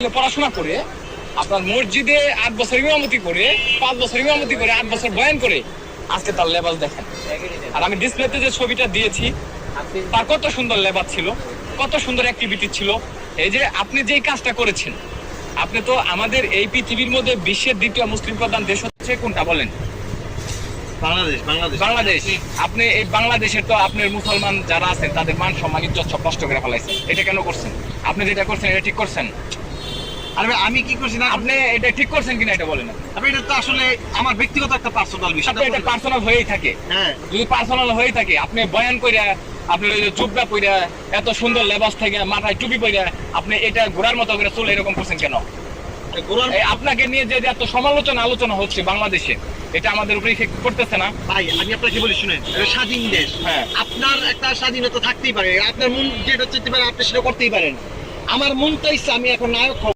পড়াশোনা করে আপনার মসজিদে 8 বছর ইমামতি করে 5 বছর ইমামতি করে 8 বছর বয়ান করে আজকে তার লেবাস দেখেন। আর আমি ডিসপ্লেতে যে ছবিটা দিয়েছি তার কত সুন্দর লেবাস ছিল, কত সুন্দর অ্যাক্টিভিটি ছিল। এই যে আপনি যেই কাজটা করেছেন, আপনি তো আমাদের এই পৃথিবীর মধ্যে বিশ্বের দ্বিতীয় মুসলিম প্রধান দেশ হচ্ছে কোনটা বলেন? বাংলাদেশ। আপনি এই বাংলাদেশের তো আপনার মুসলমান যারা আছেন তাদের মান সম্মান ইজ্জত সব নষ্ট করে ফেলাইছেন। এটা কেন করছেন? আপনি যেটা করছেন এটা ঠিক করছেন? আরে আমি কি করছি না, আপনি এটা ঠিক করছেন কিনা এটা বলেন। আমি এটা তো আসলে আমার ব্যক্তিগত একটা পার্সোনাল বিষয়। আপনি এটা পার্সোনাল হয়েই থাকে। হ্যাঁ, যদি পার্সোনাল হয়ে থাকে, আপনি বয়ান কইরা আপনি ওই যে জুব্বা পইরা এত সুন্দর লেবাস থেকে মাথায় টুপি পইরা আপনি এটা ঘোড়ার মতো করে চলে এরকম করছেন কেন? আপনাকে নিয়ে যে এত সমালোচনা আলোচনা হচ্ছে বাংলাদেশে, এটা আমাদের উপরে ইফেক্ট করতেছে না? ভাই আমি আপনাকে বলি শুনেন, এটা স্বাধীন দেশ। হ্যাঁ, আপনার একটা স্বাধীনতা থাকতেই পারে, আপনার মন যেটা চাইতে পারে আপনি সেটা করতেই পারেন। আমার মনটা ইচ্ছা আমি এখন নায়ক হব।